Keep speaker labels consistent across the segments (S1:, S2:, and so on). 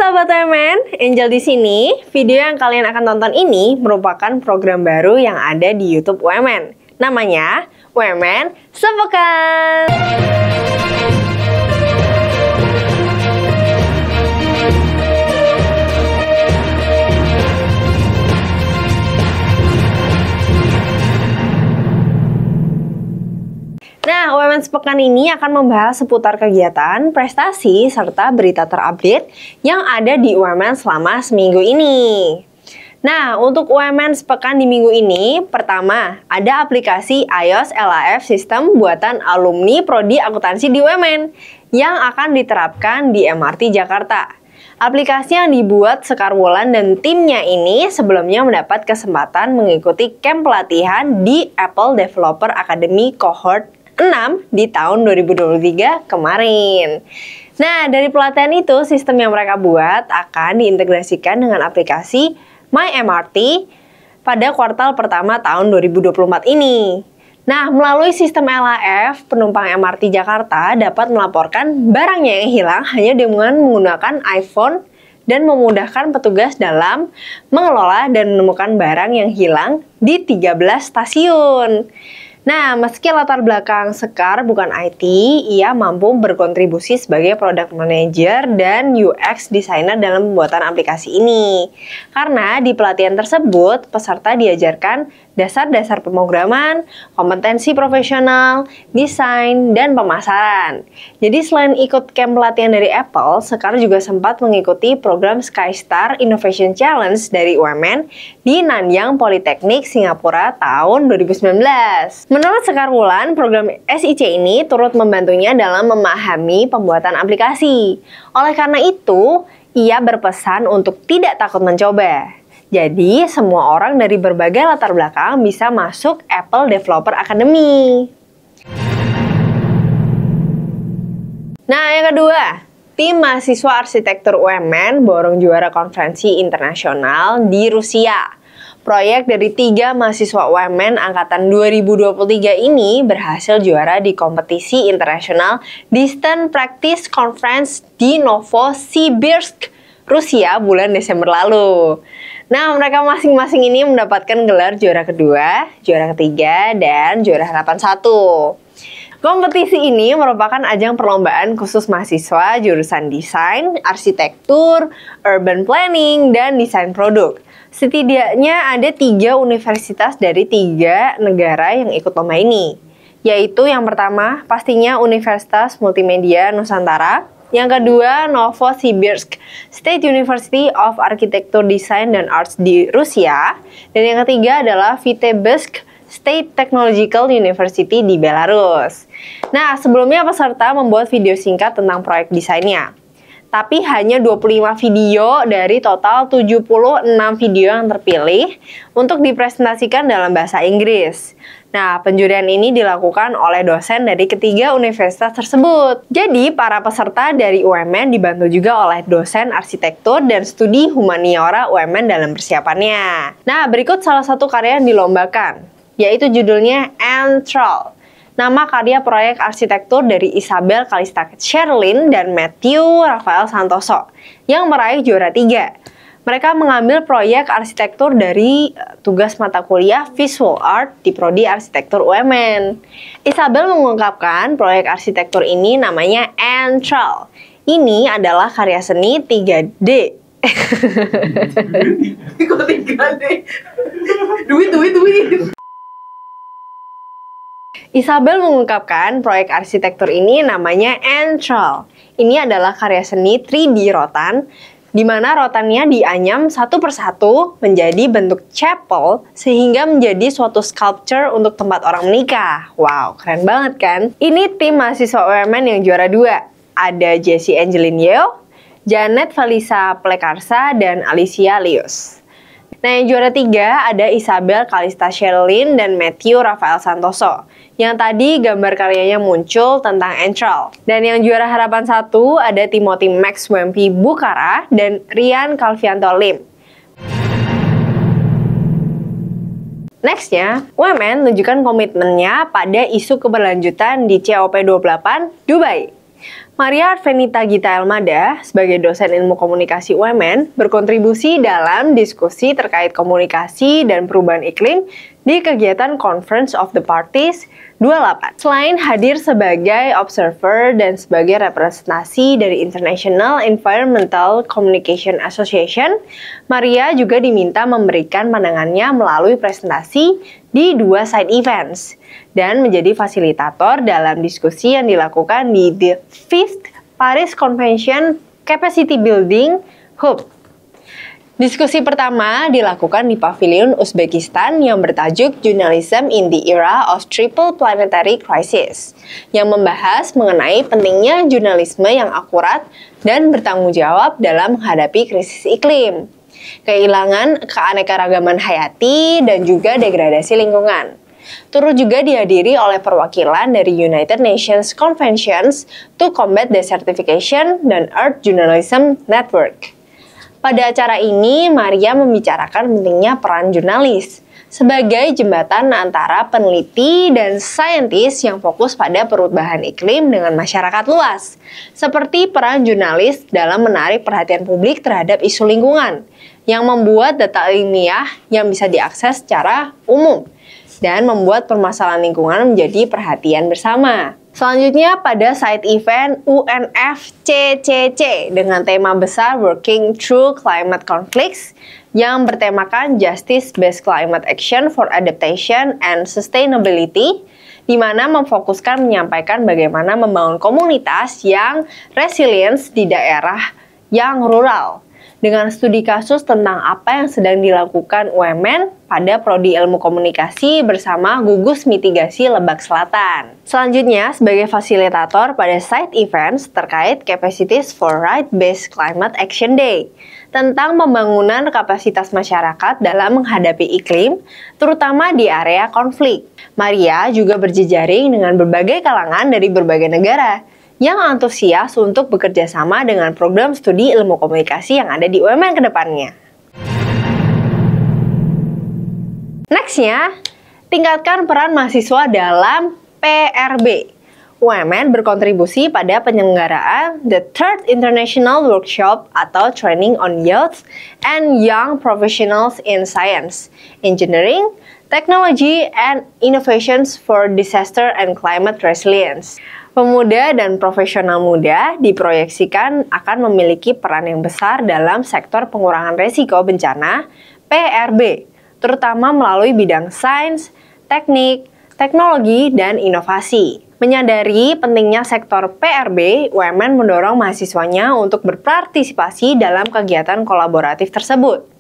S1: Sahabat UMN, Angel di sini. Video yang kalian akan tonton ini merupakan program baru yang ada di YouTube UMN. Namanya UMN Sepekan. Nah, UMN Sepekan ini akan membahas seputar kegiatan, prestasi, serta berita terupdate yang ada di UMN selama seminggu ini. Nah, untuk UMN Sepekan di minggu ini, pertama, ada aplikasi iOS LAF System buatan alumni Prodi Akuntansi di UMN yang akan diterapkan di MRT Jakarta. Aplikasi yang dibuat Sekar Wulan dan timnya ini sebelumnya mendapat kesempatan mengikuti camp pelatihan di Apple Developer Academy Cohort 6 di tahun 2023 kemarin. Nah, dari pelatihan itu, sistem yang mereka buat akan diintegrasikan dengan aplikasi MyMRT pada kuartal pertama tahun 2024 ini. Nah, melalui sistem LAF, penumpang MRT Jakarta dapat melaporkan barangnya yang hilang hanya dengan menggunakan iPhone dan memudahkan petugas dalam mengelola dan menemukan barang yang hilang di 13 stasiun. Nah, meski latar belakang Sekar bukan IT, ia mampu berkontribusi sebagai product manager dan UX designer dalam pembuatan aplikasi ini. Karena di pelatihan tersebut, peserta diajarkan dasar-dasar pemrograman, kompetensi profesional, desain, dan pemasaran. Jadi selain ikut camp pelatihan dari Apple, Sekar juga sempat mengikuti program Skystar Innovation Challenge dari UMN di Nanyang Politeknik Singapura tahun 2019. Menurut Sekar Wulan, program SIC ini turut membantunya dalam memahami pembuatan aplikasi. Oleh karena itu, ia berpesan untuk tidak takut mencoba. Jadi, semua orang dari berbagai latar belakang bisa masuk Apple Developer Academy. Nah, yang kedua, tim mahasiswa arsitektur UMN borong juara konferensi internasional di Rusia. Proyek dari 3 mahasiswa UMN angkatan 2023 ini berhasil juara di kompetisi internasional Distance Practice Conference di Novosibirsk, Rusia bulan Desember lalu. Nah, mereka masing-masing ini mendapatkan gelar juara kedua, juara ketiga, dan juara harapan 1. Kompetisi ini merupakan ajang perlombaan khusus mahasiswa jurusan desain, arsitektur, urban planning, dan desain produk. Setidaknya ada 3 universitas dari 3 negara yang ikut lomba ini, yaitu yang pertama pastinya Universitas Multimedia Nusantara, yang kedua Novosibirsk State University of Architecture, Design, dan Arts di Rusia, dan yang ketiga adalah Vitebsk State Technological University di Belarus. Nah, sebelumnya peserta membuat video singkat tentang proyek desainnya. Tapi hanya 25 video dari total 76 video yang terpilih untuk dipresentasikan dalam bahasa Inggris. Nah, penjurian ini dilakukan oleh dosen dari ketiga universitas tersebut. Jadi, para peserta dari UMN dibantu juga oleh dosen arsitektur dan studi humaniora UMN dalam persiapannya. Nah, berikut salah satu karya yang dilombakan, yaitu judulnya Entral. Nama karya proyek arsitektur dari Isabel Kalista Sherlyn dan Matthew Rafael Santoso yang meraih juara 3. Mereka mengambil proyek arsitektur dari tugas mata kuliah Visual Art di Prodi Arsitektur UMN. Isabel mengungkapkan proyek arsitektur ini namanya Entral. Ini adalah karya seni 3D.
S2: Kok 3D? Duit.
S1: Isabel mengungkapkan proyek arsitektur ini namanya Entral. Ini adalah karya seni 3D rotan, di mana rotannya dianyam satu persatu menjadi bentuk chapel sehingga menjadi suatu sculpture untuk tempat orang menikah. Wow, keren banget kan? Ini tim mahasiswa UMN yang juara 2. Ada Jessie Angelin Yeo, Janet Felisa Plekarsa, dan Alicia Lius. Nah, yang juara 3 ada Isabel Kalista Sherlyn dan Matthew Rafael Santoso. Yang tadi gambar karyanya muncul tentang Entral. Dan yang juara harapan 1 ada Timothy Max Wempi Bukara dan Rian Calvianto Lim. Nextnya, UMN menunjukkan komitmennya pada isu keberlanjutan di COP28 Dubai. Maria Arvenita Gita Elmada, sebagai dosen ilmu komunikasi UMN, berkontribusi dalam diskusi terkait komunikasi dan perubahan iklim di kegiatan Conference of the Parties 28. Selain hadir sebagai observer dan sebagai representasi dari International Environmental Communication Association, Maria juga diminta memberikan pandangannya melalui presentasi di 2 side events dan menjadi fasilitator dalam diskusi yang dilakukan di The 5th Paris Convention Capacity Building Hub. Diskusi pertama dilakukan di Pavilion Uzbekistan yang bertajuk Journalism in the Era of Triple Planetary Crisis, yang membahas mengenai pentingnya jurnalisme yang akurat dan bertanggung jawab dalam menghadapi krisis iklim, kehilangan keanekaragaman hayati, dan juga degradasi lingkungan. Turut juga dihadiri oleh perwakilan dari United Nations Conventions to Combat Desertification dan Earth Journalism Network. Pada acara ini, Maria membicarakan pentingnya peran jurnalis sebagai jembatan antara peneliti dan saintis yang fokus pada perubahan iklim dengan masyarakat luas, seperti peran jurnalis dalam menarik perhatian publik terhadap isu lingkungan, yang membuat data ilmiah yang bisa diakses secara umum, dan membuat permasalahan lingkungan menjadi perhatian bersama. Selanjutnya pada side event UNFCCC dengan tema besar Working Through Climate Conflicts yang bertemakan Justice-Based Climate Action for Adaptation and Sustainability, di mana memfokuskan menyampaikan bagaimana membangun komunitas yang resilient di daerah yang rural, dengan studi kasus tentang apa yang sedang dilakukan UMN pada Prodi Ilmu Komunikasi bersama Gugus Mitigasi Lebak Selatan. Selanjutnya, sebagai fasilitator pada side events terkait Capacities for Right-Based Climate Action Day, tentang pembangunan kapasitas masyarakat dalam menghadapi iklim, terutama di area konflik. Maria juga berjejaring dengan berbagai kalangan dari berbagai negara, yang antusias untuk bekerja sama dengan program studi ilmu komunikasi yang ada di UMN ke depannya. Nextnya, tingkatkan peran mahasiswa dalam PRB. UMN berkontribusi pada penyelenggaraan The Third International Workshop atau Training on Youth and Young Professionals in Science, Engineering, Technology, and Innovations for Disaster and Climate Resilience. Pemuda dan profesional muda diproyeksikan akan memiliki peran yang besar dalam sektor pengurangan risiko bencana (PRB), terutama melalui bidang sains, teknik, teknologi, dan inovasi. Menyadari pentingnya sektor PRB, UMN mendorong mahasiswanya untuk berpartisipasi dalam kegiatan kolaboratif tersebut.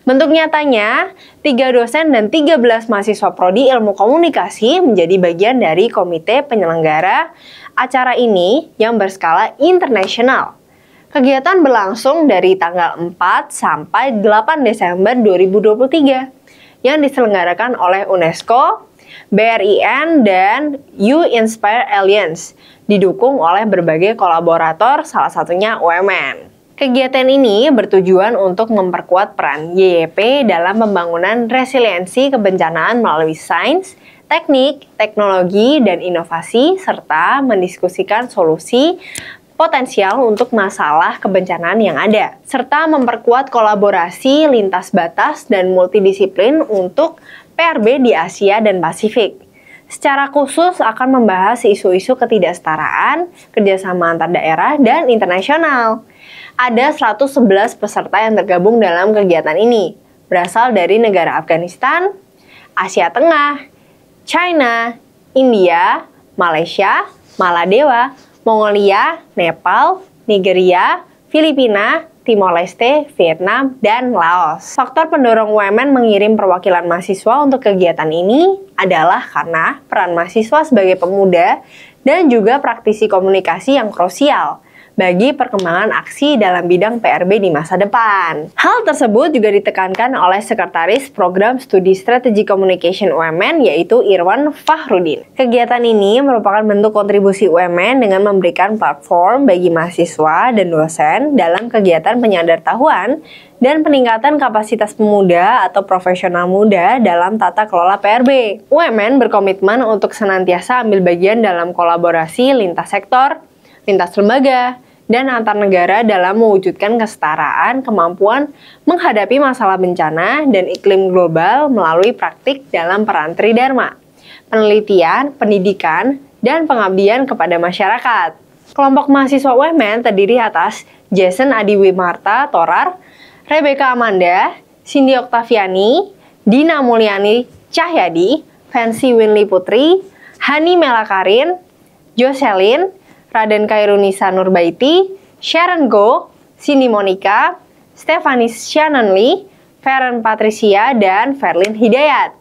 S1: Bentuk nyatanya, 3 dosen dan 13 mahasiswa Prodi Ilmu Komunikasi menjadi bagian dari komite penyelenggara acara ini yang berskala internasional. Kegiatan berlangsung dari tanggal 4 sampai 8 Desember 2023 yang diselenggarakan oleh UNESCO, BRIN, dan You Inspire Alliance, didukung oleh berbagai kolaborator, salah satunya UMN. Kegiatan ini bertujuan untuk memperkuat peran YYP dalam pembangunan resiliensi kebencanaan melalui sains, teknik, teknologi, dan inovasi, serta mendiskusikan solusi potensial untuk masalah kebencanaan yang ada, serta memperkuat kolaborasi lintas batas dan multidisiplin untuk PRB di Asia dan Pasifik. Secara khusus akan membahas isu-isu ketidaksetaraan, kerjasama antar daerah, dan internasional. Ada 111 peserta yang tergabung dalam kegiatan ini, berasal dari negara Afghanistan, Asia Tengah, China, India, Malaysia, Maladewa, Mongolia, Nepal, Nigeria, Filipina, Timor Leste, Vietnam, dan Laos. Faktor pendorong UMN mengirim perwakilan mahasiswa untuk kegiatan ini adalah karena peran mahasiswa sebagai pemuda dan juga praktisi komunikasi yang krusial bagi perkembangan aksi dalam bidang PRB di masa depan. Hal tersebut juga ditekankan oleh Sekretaris Program Studi Strategi Communication UMN, yaitu Irwan Fahrudin. Kegiatan ini merupakan bentuk kontribusi UMN dengan memberikan platform bagi mahasiswa dan dosen dalam kegiatan penyadartahuan dan peningkatan kapasitas pemuda atau profesional muda dalam tata kelola PRB. UMN berkomitmen untuk senantiasa ambil bagian dalam kolaborasi lintas sektor, lintas lembaga, dan antar negara dalam mewujudkan kesetaraan kemampuan menghadapi masalah bencana dan iklim global melalui praktik dalam peran Tridharma, penelitian, pendidikan, dan pengabdian kepada masyarakat. Kelompok mahasiswa UMN terdiri atas Jason Adiwimarta Torar, Rebecca Amanda, Cindy Oktaviani, Dina Mulyani Cahyadi, Fancy Winly Putri, Hani Melakarin, Jocelyn, Raden Kairunisa Nurbaiti, Sharon Go, Cindy Monica, Stephanie Shannon Lee, Feren Patricia, dan Ferlin Hidayat.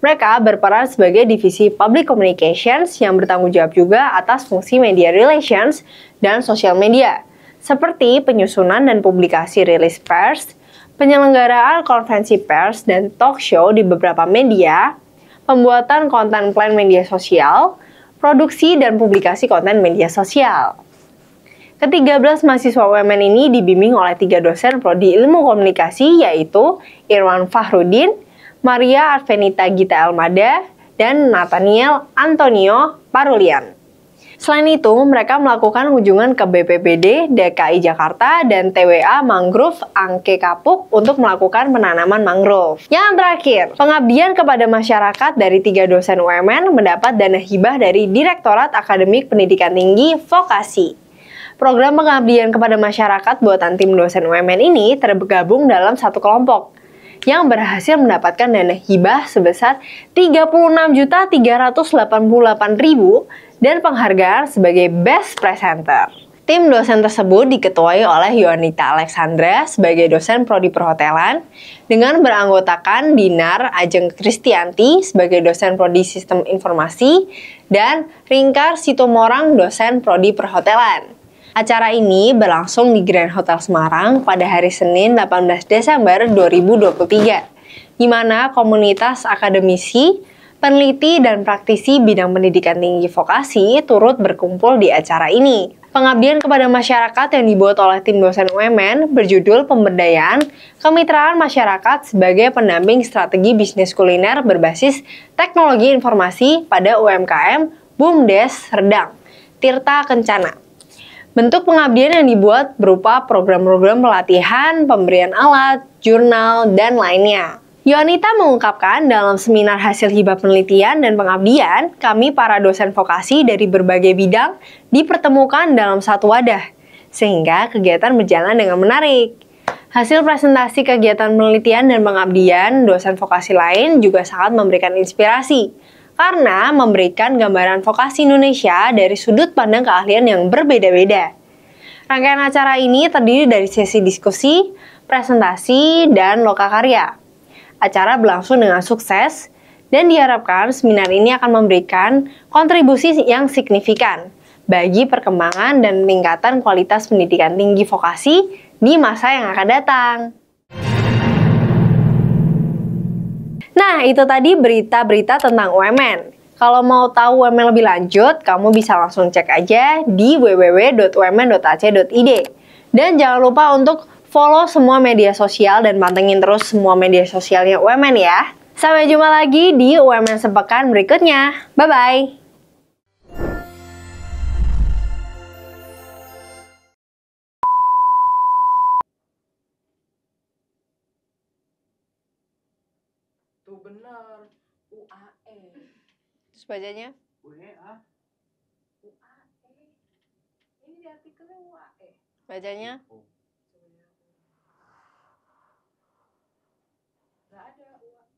S1: Mereka berperan sebagai divisi Public Communications yang bertanggung jawab juga atas fungsi media relations dan sosial media, seperti penyusunan dan publikasi rilis pers, penyelenggaraan konferensi pers dan talk show di beberapa media, pembuatan konten plan media sosial, produksi dan publikasi konten media sosial. Ke-13 mahasiswa UMN ini dibimbing oleh 3 dosen prodi ilmu komunikasi yaitu Irwan Fahrudin, Maria Arvenita Gita Elmada, dan Nathaniel Antonio Parulian. Selain itu, mereka melakukan kunjungan ke BPBD DKI Jakarta dan TWA Mangrove Angke Kapuk untuk melakukan penanaman mangrove. Yang terakhir, pengabdian kepada masyarakat dari 3 dosen UMN mendapat dana hibah dari Direktorat Akademik Pendidikan Tinggi Vokasi. Program pengabdian kepada masyarakat buatan tim dosen UMN ini tergabung dalam satu kelompok yang berhasil mendapatkan dana hibah sebesar 36.388.000 dan penghargaan sebagai Best Presenter. Tim dosen tersebut diketuai oleh Yonita Alexandra sebagai dosen prodi perhotelan dengan beranggotakan Dinar Ajeng Kristianti sebagai dosen prodi sistem informasi dan Ringkar Situmorang dosen prodi perhotelan. Acara ini berlangsung di Grand Hotel Semarang pada hari Senin 18 Desember 2023, di mana komunitas akademisi, peneliti, dan praktisi bidang pendidikan tinggi vokasi turut berkumpul di acara ini. Pengabdian kepada masyarakat yang dibuat oleh tim dosen UMN berjudul Pemberdayaan Kemitraan Masyarakat sebagai pendamping strategi bisnis kuliner berbasis teknologi informasi pada UMKM BUMDes Serdang, Tirta Kencana. Bentuk pengabdian yang dibuat berupa program-program pelatihan, pemberian alat, jurnal, dan lainnya. Yonita mengungkapkan dalam seminar hasil hibah penelitian dan pengabdian, kami para dosen vokasi dari berbagai bidang dipertemukan dalam satu wadah, sehingga kegiatan berjalan dengan menarik. Hasil presentasi kegiatan penelitian dan pengabdian dosen vokasi lain juga sangat memberikan inspirasi, karena memberikan gambaran vokasi Indonesia dari sudut pandang keahlian yang berbeda-beda. Rangkaian acara ini terdiri dari sesi diskusi, presentasi, dan lokakarya. Acara berlangsung dengan sukses, dan diharapkan seminar ini akan memberikan kontribusi yang signifikan bagi perkembangan dan peningkatan kualitas pendidikan tinggi vokasi di masa yang akan datang. Nah, itu tadi berita-berita tentang UMN. Kalau mau tahu UMN lebih lanjut, kamu bisa langsung cek aja di www.umn.ac.id. Dan jangan lupa untuk follow semua media sosial dan pantengin terus semua media sosialnya UMN ya. Sampai jumpa lagi di UMN Sepekan berikutnya. Bye-bye!
S2: Tuh bener, UAE.
S1: Terus bacanya?
S2: UEA. UAE. Ini di artikelnya UAE.
S1: Bacanya?
S2: Nggak ada UAE.